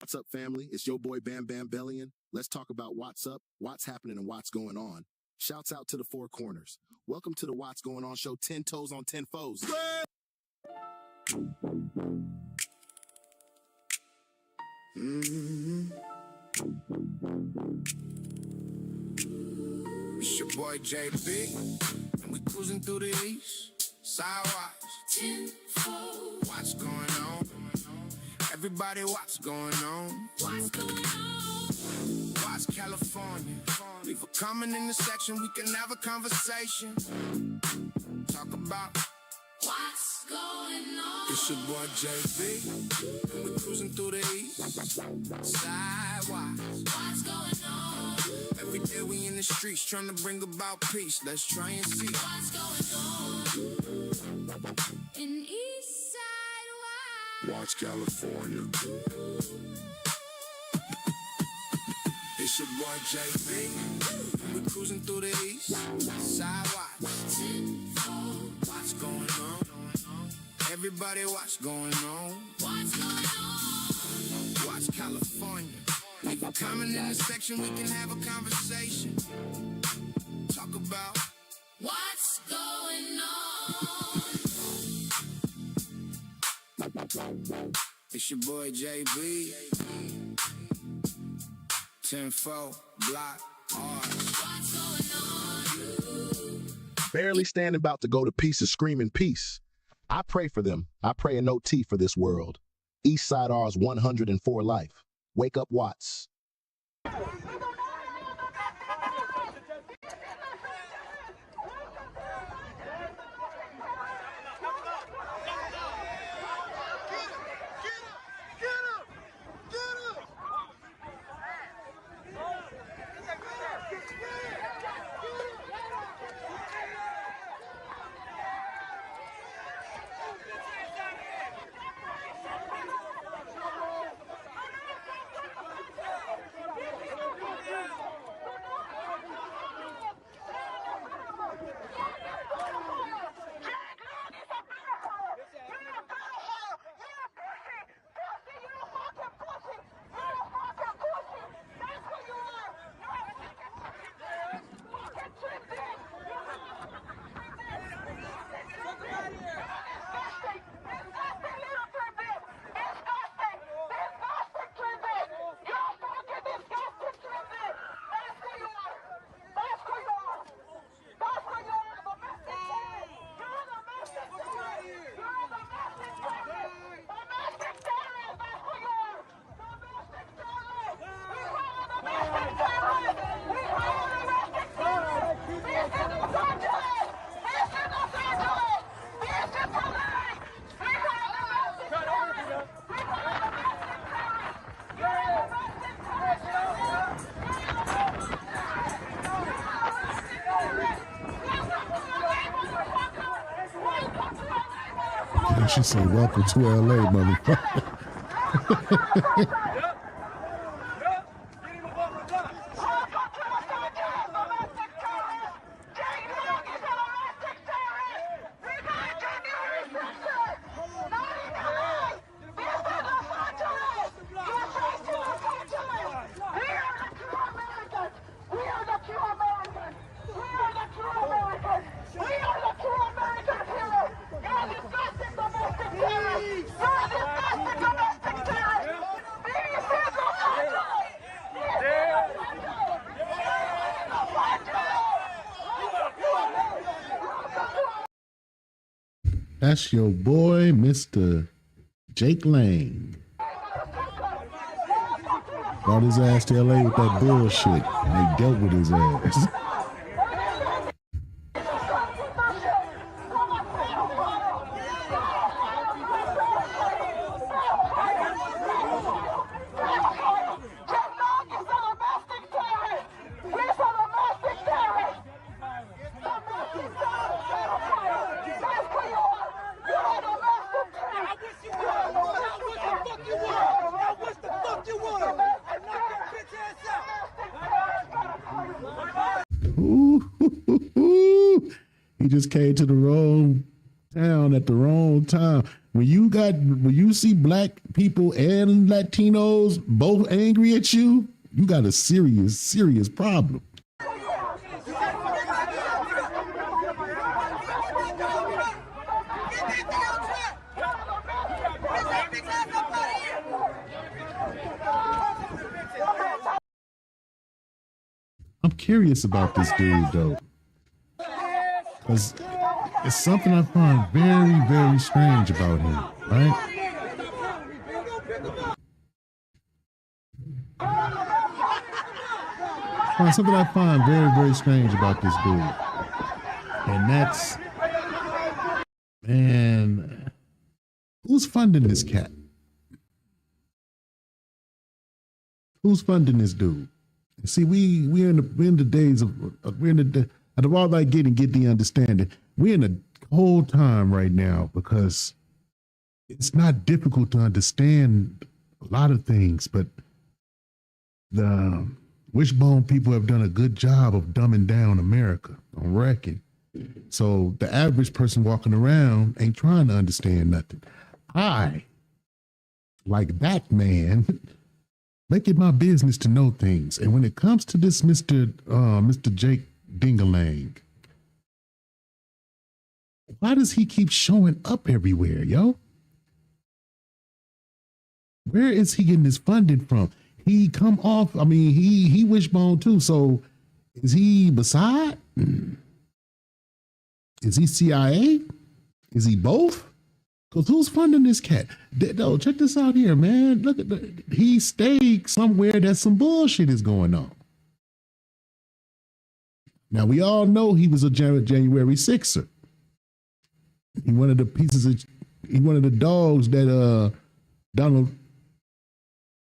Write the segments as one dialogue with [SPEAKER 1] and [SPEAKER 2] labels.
[SPEAKER 1] What's up, family? It's your boy Bam Bam Bellion. Let's talk about what's up, what's happening, and what's going on. Shouts out to the four corners. Welcome to the What's Going On show, 10 toes on 10 foes.
[SPEAKER 2] It's your boy JB, and we cruising through the east. Sidewise, 10-fold. What's going on? Everybody, what's going on? What's going on? What's California? Leave a comment in the section, we can have a conversation. Talk about what's going on. It's your boy JB, and we cruising through the east. Sidewise, what's going on? Every day we in the streets trying to bring about peace. Let's try and see what's going on in East Side. Watch California. It's your boy JB. We cruising through the east. Sidewise. 10-fold. What's going on? Everybody, what's going on? What's going on? Watch California. Leave a comment in the section, we can have a conversation. Talk about what's going on. It's your boy JB. 10-4, block, what's going on?
[SPEAKER 1] Barely standing about to go to pieces, screaming peace. I pray for them. I pray an OT for this world. East Side R's 104 life. Wake up, Watts.
[SPEAKER 3] She said, welcome to LA, motherfucker. That's your boy, Mr. Jake Lane. Brought his ass to LA with that bullshit, and they dealt with his ass. He just came to the wrong town at the wrong time. when you see black people and Latinos both angry at you, you got a serious problem. I'm curious about this dude though, because it's something I find very strange about him, right? Something I find very strange about this dude, and that's, man, who's funding this cat? Who's funding this dude? See, we're in the days of out of all I get the understanding. We're in a whole time right now because it's not difficult to understand a lot of things, but the wishbone people have done a good job of dumbing down America, I reckon. So the average person walking around ain't trying to understand nothing. I, like that man, make it my business to know things. And when it comes to this Mr. Jake Dingalang, why does he keep showing up everywhere, yo? Where is he getting his funding from? He come off, I mean, he wishbone too. So is he Mossad? Is he CIA? Is he both? Because who's funding this cat? No, check this out here, man. Look at he stayed somewhere that some bullshit is going on. Now, we all know he was a January 6er. He one of the dogs that Donald,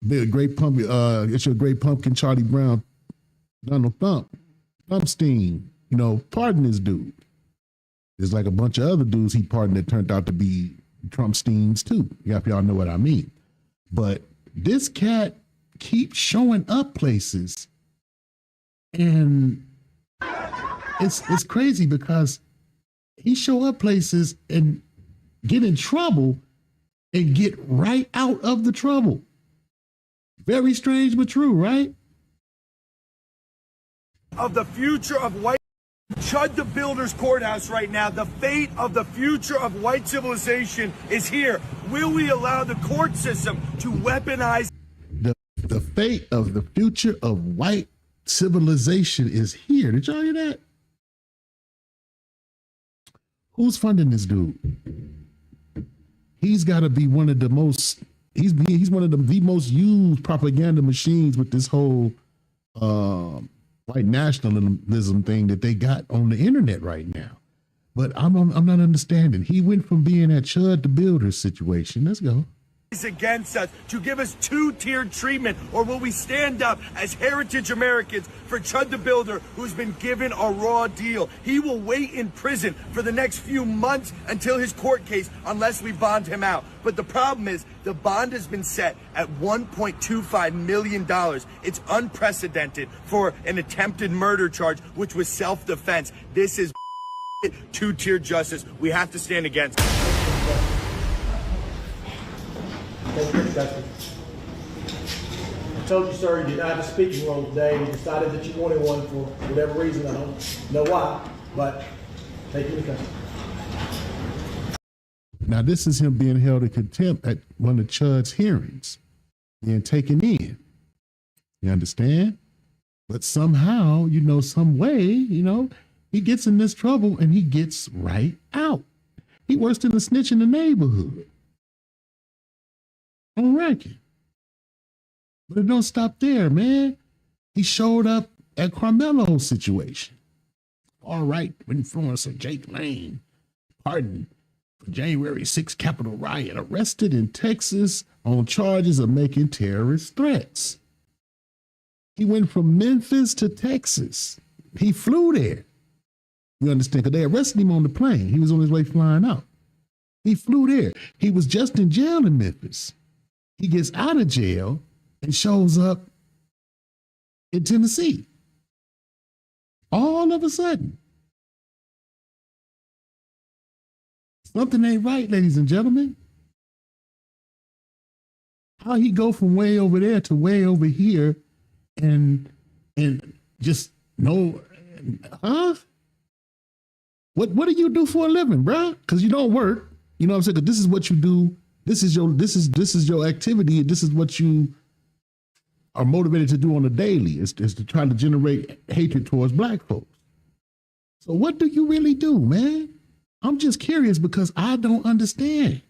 [SPEAKER 3] the Great Pumpkin, it's your Great Pumpkin, Charlie Brown, Donald Thumpstein, pardon this dude. There's like a bunch of other dudes he pardoned that turned out to be Trumpsteins too. If y'all know what I mean. But this cat keeps showing up places, and it's crazy because he show up places and get in trouble and get right out of the trouble. Very strange but true, right?
[SPEAKER 4] Of the future of white Chud the Builder's courthouse right now. The fate of the future of white civilization is here. Will we allow the court system to weaponize?
[SPEAKER 3] The fate of the future of white civilization is here. Did y'all hear that? Who's funding this dude? He's got to be one of the most. He's one of the most used propaganda machines with this whole white nationalism thing that they got on the internet right now. But I'm not understanding. He went from being that Chud the Builder situation. Let's go.
[SPEAKER 4] Against us to give us two-tiered treatment, or will we stand up as heritage Americans for Chud the Builder, who's been given a raw deal? He will wait in prison for the next few months until his court case, unless we bond him out. But the problem is the bond has been set at $1.25 million. It's unprecedented for an attempted murder charge, which was self-defense. This is two-tier justice. We have to stand against it.
[SPEAKER 5] I told you, sir, you did not have a speaking role today. You decided that you wanted one for whatever reason. I don't know why, but take it into custody.
[SPEAKER 3] Now, this is him being held in contempt at one of Chud's hearings, being taken in. You understand? But somehow, some way, he gets in this trouble and he gets right out. He worse than a snitch in the neighborhood. I reckon. But it don't stop there, man. He showed up at Carmelo's situation. All right, influencer Jake Lane, pardoned for January 6th Capitol riot, arrested in Texas on charges of making terrorist threats. He went from Memphis to Texas. He flew there. You understand? Because they arrested him on the plane. He was on his way flying out. He flew there. He was just in jail in Memphis. He gets out of jail and shows up in Tennessee. All of a sudden. Something ain't right, ladies and gentlemen. How he go from way over there to way over here and just no, huh? What do you do for a living, bruh? Because you don't work. You know what I'm saying? Because this is what you do. This is your activity. And this is what you are motivated to do on a daily, is to try to generate hatred towards black folks. So what do you really do, man? I'm just curious because I don't understand.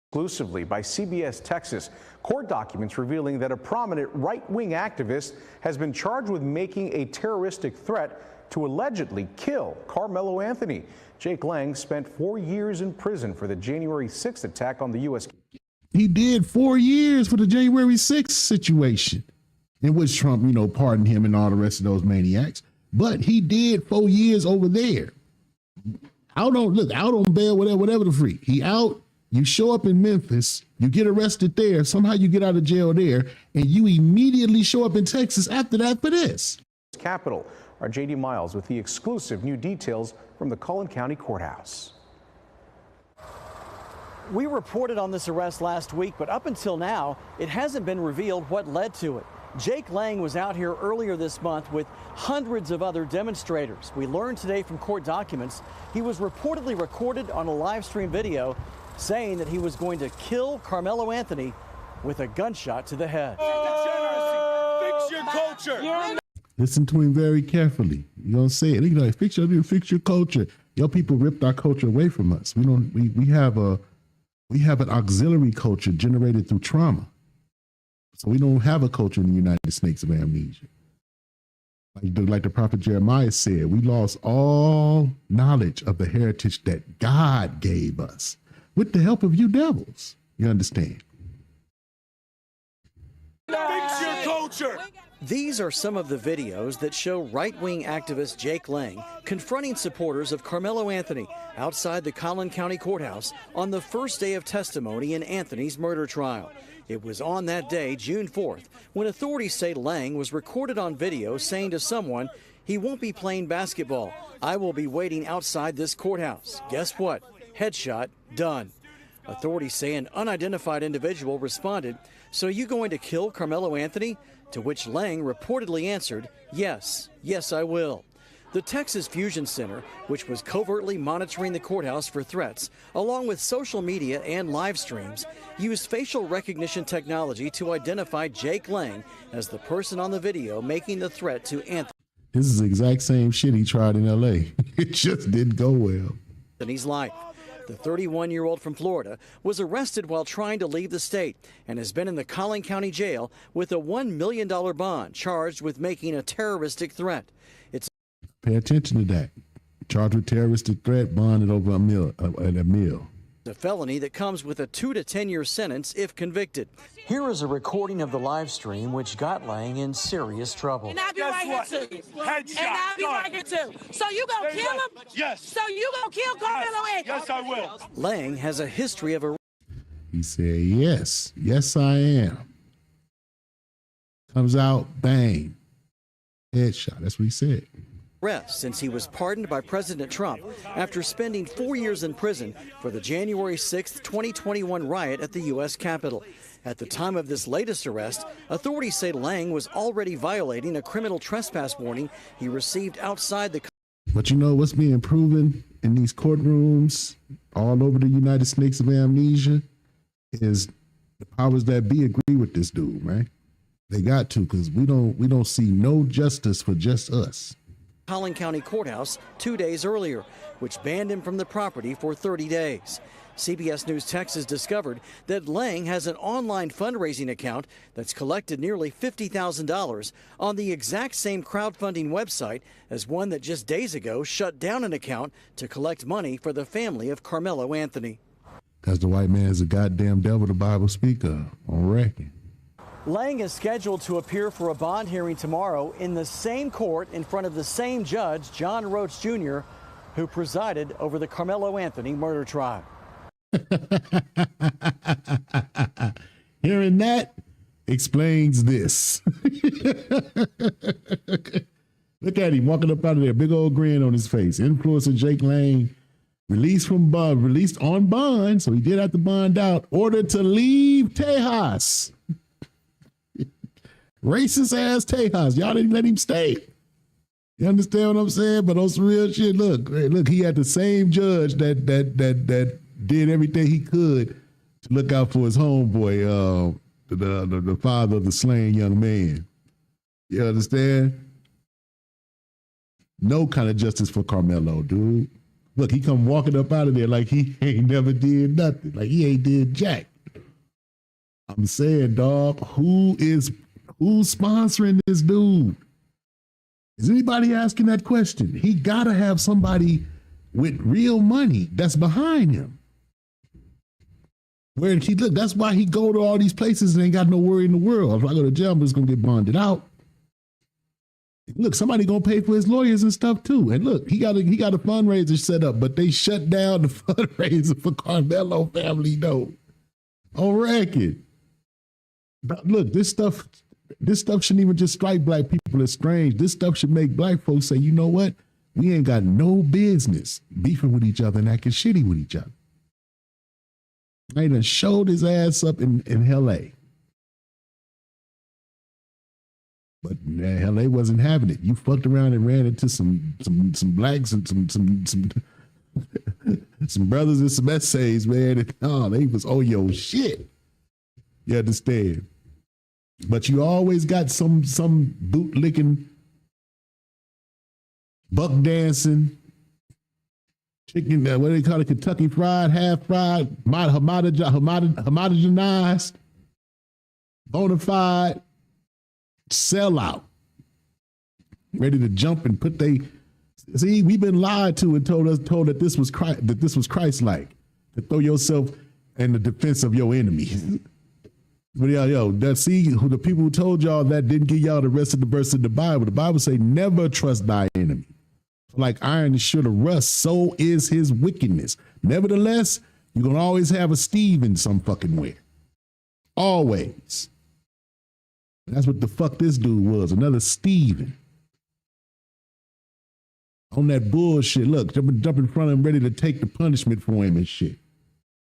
[SPEAKER 6] Exclusively by CBS Texas, court documents revealing that a prominent right-wing activist has been charged with making a terroristic threat to allegedly kill Carmelo Anthony. Jake Lang spent 4 years in prison for the January 6th attack on the U.S.
[SPEAKER 3] He did 4 years for the January 6th situation, in which Trump, pardoned him and all the rest of those maniacs. But he did 4 years over there. Out on bail, whatever the freak. He out, you show up in Memphis, you get arrested there, somehow you get out of jail there, and you immediately show up in Texas after that for this.
[SPEAKER 6] Capitol. Our J.D. Miles with the exclusive new details from the Cullen County Courthouse.
[SPEAKER 7] We reported on this arrest last week, but up until now, it hasn't been revealed what led to it. Jake Lang was out here earlier this month with hundreds of other demonstrators. We learned today from court documents he was reportedly recorded on a live stream video saying that he was going to kill Carmelo Anthony with a gunshot to the head.
[SPEAKER 4] Fix your culture.
[SPEAKER 3] Listen to him very carefully. You don't say it. Like, fix your culture. Your people ripped our culture away from us. We have an auxiliary culture generated through trauma. So we don't have a culture in the United Snakes of Amnesia. Like the prophet Jeremiah said, we lost all knowledge of the heritage that God gave us with the help of you devils. You understand?
[SPEAKER 4] Fix your culture.
[SPEAKER 7] These are some of the videos that show right-wing activist Jake Lang confronting supporters of Carmelo Anthony outside the Cullen County Courthouse on the first day of testimony in Anthony's murder trial. It was on that day, June 4th, when authorities say Lang was recorded on video saying to someone, "He won't be playing basketball. I will be waiting outside this courthouse." Guess what? Headshot done. Authorities say an unidentified individual responded, "So you going to kill Carmelo Anthony?" To which Lang reportedly answered, "Yes, I will." The Texas Fusion Center, which was covertly monitoring the courthouse for threats, along with social media and live streams, used facial recognition technology to identify Jake Lang as the person on the video making the threat to Anthony.
[SPEAKER 3] This is the exact same shit he tried in L.A. It just didn't go well.
[SPEAKER 7] Anthony's life. The 31-year-old from Florida was arrested while trying to leave the state and has been in the Cullen County Jail with a $1 million bond, charged with making a terroristic threat.
[SPEAKER 3] Pay attention to that. Charged with terroristic threat, bonded over a mil.
[SPEAKER 7] A felony that comes with a 2 to 10 year sentence if convicted. Here is a recording of the live stream which got Lang in serious trouble.
[SPEAKER 8] And I'll be right here too.
[SPEAKER 4] Headshot.
[SPEAKER 8] And I'll be right here too. So you gonna kill him?
[SPEAKER 4] Yes.
[SPEAKER 8] So you gonna kill Carmelo Anthony?
[SPEAKER 4] Yes, I will.
[SPEAKER 7] Lang has a history of
[SPEAKER 3] He said, yes, I am. Comes out, bang. Headshot. That's what he said.
[SPEAKER 7] arrest since he was pardoned by President Trump after spending 4 years in prison for the January 6, 2021 riot at the U.S. Capitol. At the time of this latest arrest, authorities say Lang was already violating a criminal trespass warning he received outside the.
[SPEAKER 3] But you know what's being proven in these courtrooms all over the United Snakes of Amnesia is the powers that be agree with this dude, right? They got to, because we don't see no justice for just us.
[SPEAKER 7] Cullen County Courthouse 2 days earlier, which banned him from the property for 30 days. CBS News Texas discovered that Lang has an online fundraising account that's collected nearly $50,000 on the exact same crowdfunding website as one that just days ago shut down an account to collect money for the family of Carmelo Anthony.
[SPEAKER 3] Because the white man is a goddamn devil the Bible speak of, on record.
[SPEAKER 7] Lang is scheduled to appear for a bond hearing tomorrow in the same court in front of the same judge, John Roach Jr., who presided over the Carmelo Anthony murder trial.
[SPEAKER 3] Hearing that explains this. Look at him walking up out of there, big old grin on his face. Influencer Jake Lang released on bond, so he did have to bond out, ordered to leave Tejas. Racist ass Tejas. Y'all didn't let him stay. You understand what I'm saying? But on some real shit, look, he had the same judge that did everything he could to look out for his homeboy, the father of the slain young man. You understand? No kind of justice for Carmelo, dude. Look, he come walking up out of there like he ain't never did nothing, like he ain't did jack. I'm saying, dog, who's sponsoring this dude? Is anybody asking that question? He gotta have somebody with real money that's behind him. Where he look, that's why he go to all these places and ain't got no worry in the world. If I go to jail, I'm just gonna get bonded out. Look, somebody gonna pay for his lawyers and stuff too. And look, he got a fundraiser set up, but they shut down the fundraiser for Carmelo family though. On record. But look, this stuff shouldn't even just strike black people as strange. This stuff should make black folks say, you know what? We ain't got no business beefing with each other and acting shitty with each other. I done showed his ass up in L.A. But L.A. wasn't having it. You fucked around and ran into some blacks and some brothers and some essays, man. And, they was your shit. You understand? But you always got some boot licking, buck dancing, chicken, what do they call it? Kentucky fried, half fried, homogenized, bona fide, sellout, ready to jump and put see, we've been lied to and told that this was Christ-like, to throw yourself in the defense of your enemy. But see, the people who told y'all that didn't give y'all the rest of the verse in the Bible. The Bible say, never trust thy enemy. Like iron is sure to rust, so is his wickedness. Nevertheless, you're going to always have a Steve in some fucking way. Always. That's what the fuck this dude was, another Steven. On that bullshit, look, jump in front of him, ready to take the punishment for him and shit.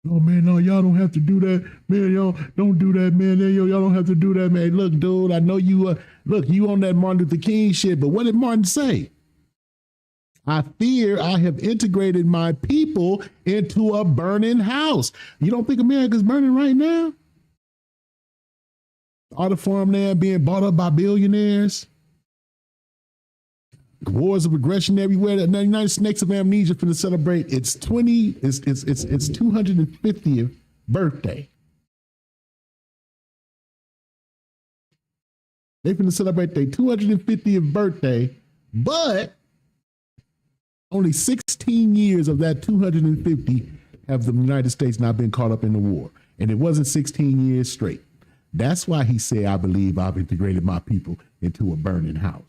[SPEAKER 3] Oh, man, no, y'all don't have to do that. Man, y'all don't do that, man. Y'all don't have to do that, man. Look, dude, I know you, you on that Martin Luther King shit, but what did Martin say? I fear I have integrated my people into a burning house. You don't think America's burning right now? All the farmland being bought up by billionaires. Wars of aggression everywhere. The United Snakes of Amnesia finna celebrate its 250th birthday. They finna celebrate their 250th birthday, but only 16 years of that 250 have the United States not been caught up in the war. And it wasn't 16 years straight. That's why he said, I believe I've integrated my people into a burning house.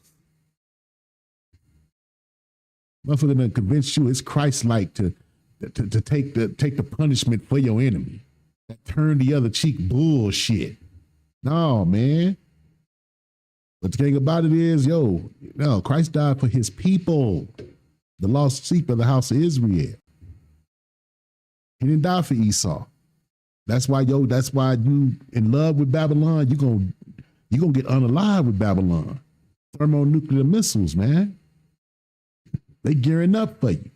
[SPEAKER 3] Motherfucker done convince you it's Christ-like to take the punishment for your enemy. That turn the other cheek bullshit. No, man. But the thing about it is, Christ died for his people, the lost sheep of the house of Israel. He didn't die for Esau. That's why you in love with Babylon, you're gonna get unalive with Babylon. Thermonuclear missiles, man. They gearing up for you.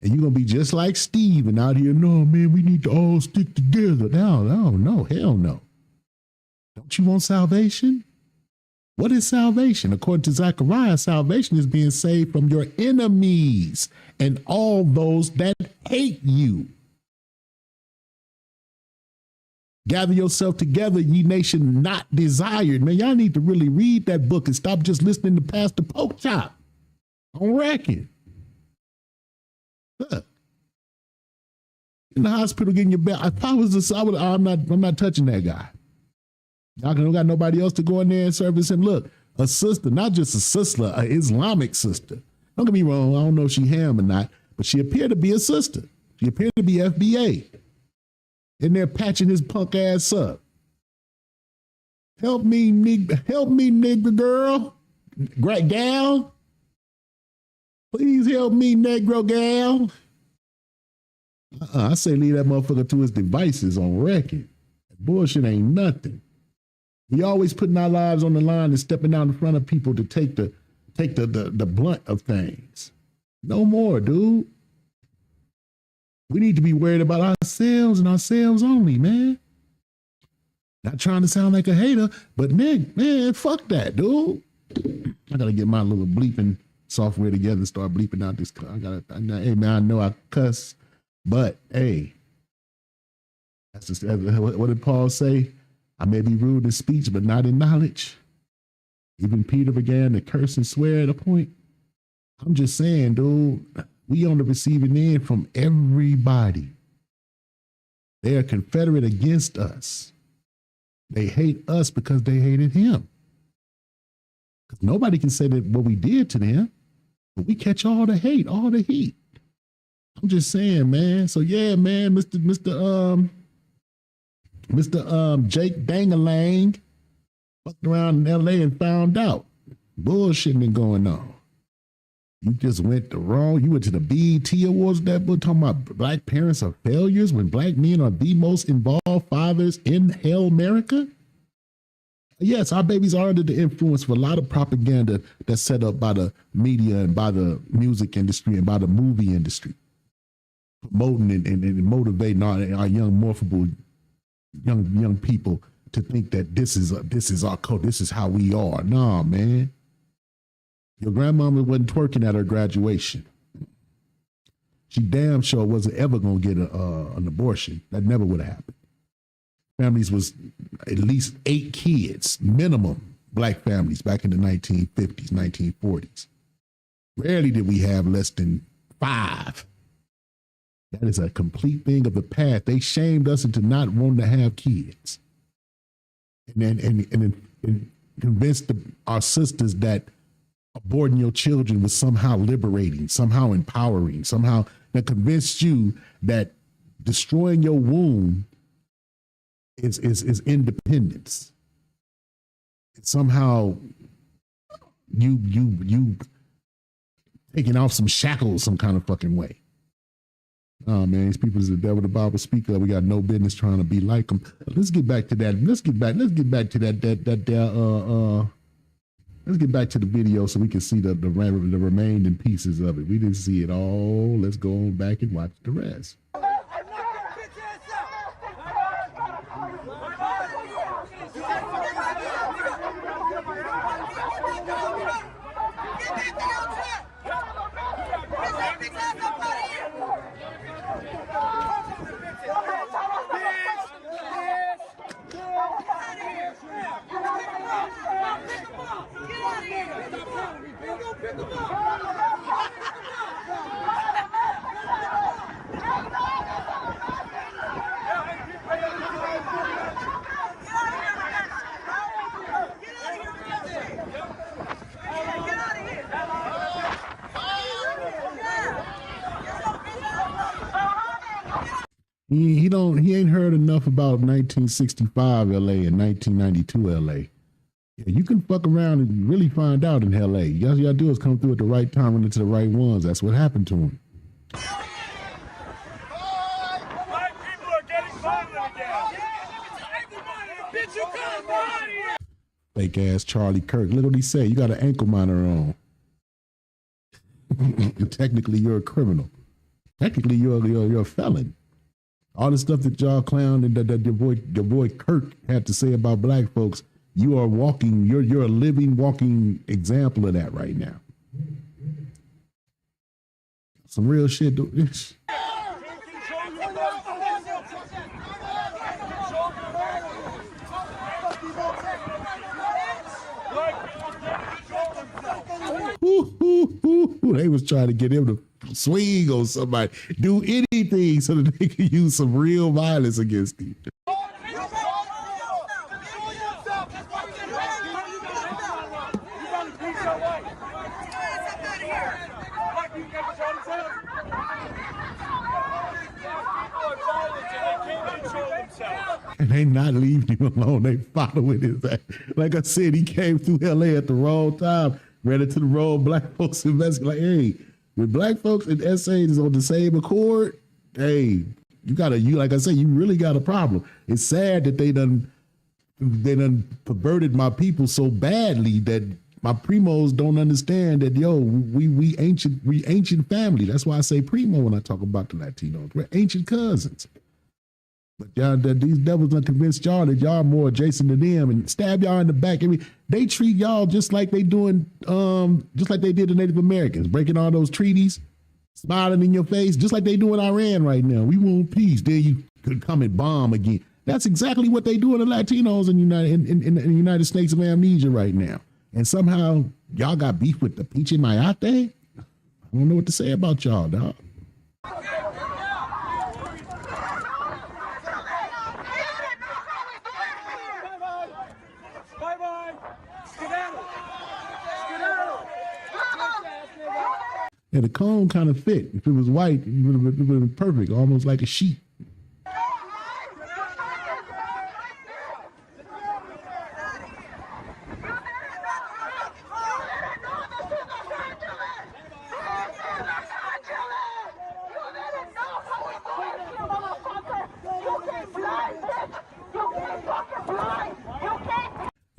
[SPEAKER 3] And you're going to be just like Steve out here. No, man, we need to all stick together. No, hell no. Don't you want salvation? What is salvation? According to Zechariah, salvation is being saved from your enemies and all those that hate you. Gather yourself together, ye nation not desired. Man, y'all need to really read that book and stop just listening to Pastor Porkchop. On record. Look. In the hospital getting your back. If I was I'm not touching that guy. Y'all don't got nobody else to go in there and service him. Look, a sister, not just a sister, an Islamic sister. Don't get me wrong, I don't know if she ham or not, but she appeared to be a sister. She appeared to be FBA. In there patching his punk ass up. Help me, nigga girl. Great gal. Please help me, Negro gal. I say leave that motherfucker to his devices on record. Bullshit ain't nothing. We always putting our lives on the line and stepping out in front of people to take the blunt of things. No more, dude. We need to be worried about ourselves and ourselves only, man. Not trying to sound like a hater, but man, fuck that, dude. I gotta get my little bleeping software together and start bleeping out this. Hey man, I know I cuss, but hey, that's just what did Paul say? I may be rude in speech, but not in knowledge. Even Peter began to curse and swear at a point. I'm just saying, dude, we on the receiving end from everybody. They are confederate against us. They hate us because they hated him. Because nobody can say that what we did to them, but we catch all the hate, all the heat. I'm just saying, man. So yeah, man, Mr. Jake Dangalang fucked around in LA and found out bullshit been going on. You just went to the BET Awards that book talking about black parents are failures when black men are the most involved fathers in Hellmerica. Yes, our babies are under the influence of a lot of propaganda that's set up by the media and by the music industry and by the movie industry, promoting and motivating our young morphable young people to think that this is our code, this is how we are. Nah, man. Your grandmama wasn't twerking at her graduation. She damn sure wasn't ever gonna get an abortion. That never would have happened. Families was at least 8 kids, minimum, black families back in the 1950s, 1940s. Rarely did we have less than 5. That is a complete thing of the past. They shamed us into not wanting to have kids. And convinced our sisters that aborting your children was somehow liberating, somehow empowering, somehow that convinced you that destroying your womb is independence. It's somehow you taking off some shackles some kind of fucking way. Oh man, these people is the devil, the Bible speaker. We got no business trying to be like them. Let's get back to that. Let's get back to let's get back to the video so we can see the remaining pieces of it. We didn't see it all. Let's go on back and watch the rest. He ain't heard enough about 1965 LA and 1992 LA. Yeah, you can fuck around and really find out in LA. All you gotta do is come through at the right time and into the right ones. That's what happened to him.
[SPEAKER 4] Black people are getting violent again. Bitch, you come on here.
[SPEAKER 3] Fake ass Charlie Kirk. Look what he said. You got an ankle monitor on. Technically, you're a criminal. Technically, you're a felon. All the stuff that y'all clown and that your boy Kirk had to say about black folks, you are walking. You're a living, walking example of that right now. Some real shit. They was trying to get him to swing on somebody, do anything so that they could use some real violence against him. And they not leaving him alone. They following his ass. Like I said, he came through LA at the wrong time, ran into the wrong black folks investigate. Like, hey, when black folks and essays is on the same accord, hey, you like I say, you really got a problem. It's sad that they done perverted my people so badly that my primos don't understand that, yo, we ancient family. That's why I say primo when I talk about the Latinos. We're ancient cousins. But y'all, these devils done convinced y'all that y'all more adjacent to them and stab y'all in the back. I mean, they treat y'all just like they doing, just like they did the Native Americans, breaking all those treaties, smiling in your face, just like they do in Iran right now. We want peace. Then you could come and bomb again. That's exactly what they do to the Latinos in the United States of Amnesia right now. And somehow y'all got beef with the Piche Mayate? I don't know what to say about y'all, dog. Yeah, the cone kind of fit. If it was white, it would have been perfect, almost like a sheep.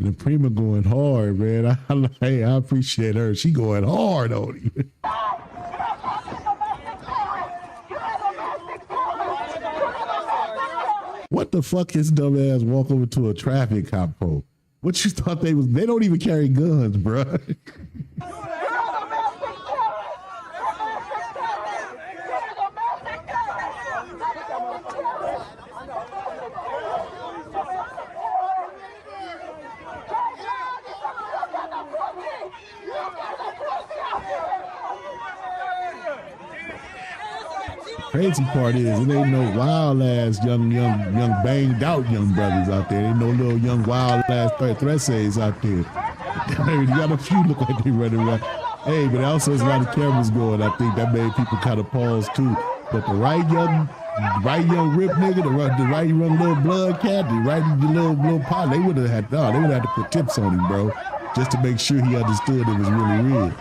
[SPEAKER 3] The Prima going hard, man. I appreciate her. She going hard on you. What the fuck his dumb ass walk over to a traffic cop for? What you thought they was? They don't even carry guns, bruh. Crazy part is, it ain't no wild ass young banged out young brothers out there. Ain't no little young wild ass thresses out there. You got a few look like they running around. Hey, but also there's a lot of cameras going. I think that made people kind of pause too. But the right young rip nigga, the right young little blood cat, the little pot, they would have had to put tips on him, bro, just to make sure he understood it was really real.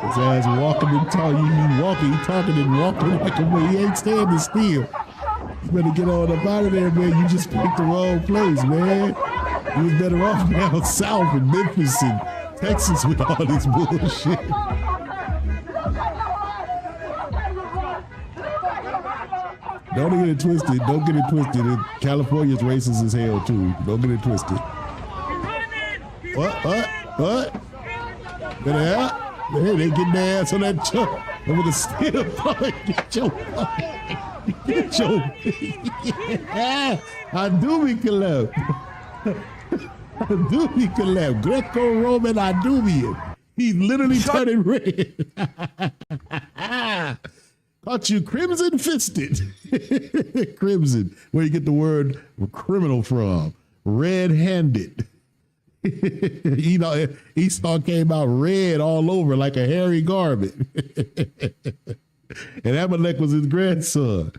[SPEAKER 3] His ass walking and talking, he talking and walking like a way. He ain't standing still. You better get on up out of there, man. You just picked the wrong place, man. You was better off down south in Memphis and Texas with all this bullshit. Don't get it twisted. Don't get it twisted. California's racist as hell too. Don't get it twisted. What? Better help. Hey, they getting their ass on that truck. I'm gonna still get your I do be collab. Greco-Roman Idubian. He's literally turning red. Caught you crimson fisted. Crimson, where you get the word criminal from. Red-handed. You know, Esau came out red all over like a hairy garment. And Amalek was his grandson.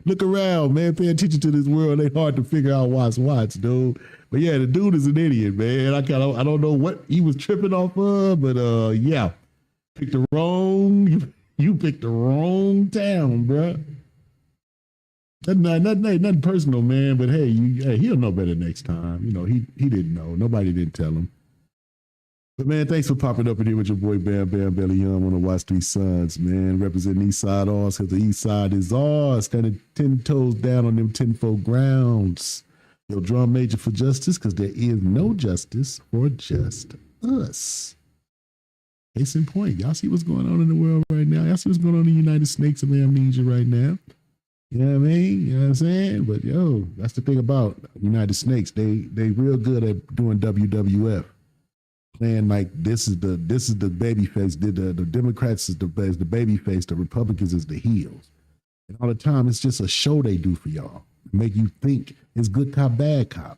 [SPEAKER 3] Look around, man. Pay attention to this world. It ain't hard to figure out what's, dude. But yeah, the dude is an idiot, man. I don't know what he was tripping off of, but yeah. You picked the wrong town, bruh. Nothing personal, man. But hey, he'll know better next time. You know, he didn't know. Nobody didn't tell him. But man, thanks for popping up in here with your boy Bam Bam Belly Young on the Watch Three Sons, man. Representing East Side ours, because the East Side is ours. Standing 10 toes down on them 10-fold grounds. Yo, drum major for justice, because there is no justice for just us. Case in point, y'all see what's going on in the world right now. Y'all see what's going on in the United Snakes of Amnesia right now. You know what I mean? You know what I'm saying? But yo, that's the thing about United Snakes. They real good at doing WWF. Playing like this is the baby face. The Democrats is the baby face. The Republicans is the heels. And all the time, it's just a show they do for y'all. Make you think it's good cop, bad cop.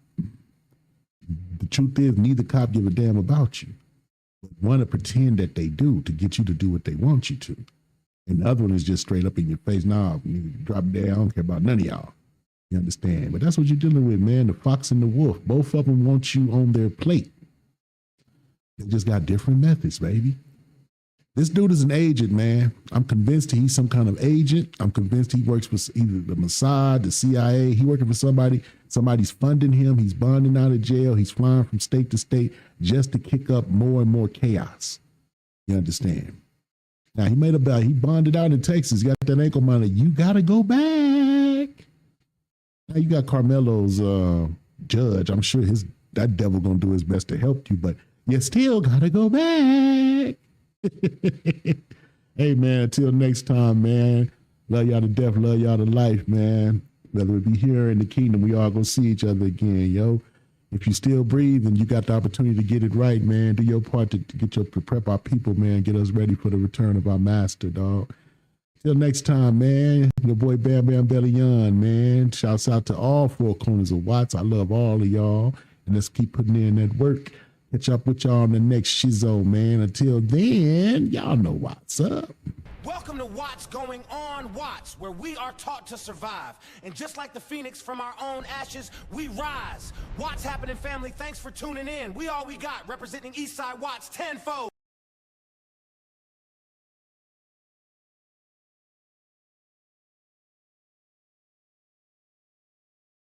[SPEAKER 3] The truth is, neither cop give a damn about you. But want to pretend that they do to get you to do what they want you to. And the other one is just straight up in your face. Nah, you drop it down. I don't care about none of y'all. You understand? But that's what you're dealing with, man. The fox and the wolf. Both of them want you on their plate. They just got different methods, baby. This dude is an agent, man. I'm convinced he's some kind of agent. I'm convinced he works for either the Mossad, the CIA. He working for somebody. Somebody's funding him. He's bonding out of jail. He's flying from state to state just to kick up more and more chaos. You understand? Now, he bonded out in Texas. He got that ankle monitor. You got to go back. Now, you got Carmelo's judge. I'm sure that devil going to do his best to help you, but you still got to go back. Hey, man, until next time, man. Love y'all to death, love y'all to life, man. Whether it be here in the kingdom, we all gonna see each other again, yo. If you still breathe and you got the opportunity to get it right, man, do your part to prep our people, man. Get us ready for the return of our master, dog. Till next time, man. Your boy Bam Bam Bellion, man. Shouts out to all four corners of Watts. I love all of y'all. And let's keep putting in that work. Catch up with y'all on the next shizzo, man. Until then, y'all know what's up.
[SPEAKER 2] Welcome to What's Going On, Watts, where we are taught to survive. And just like the phoenix from our own ashes, we rise. What's happening, family? Thanks for tuning in. We all we got, representing Eastside Watts tenfold.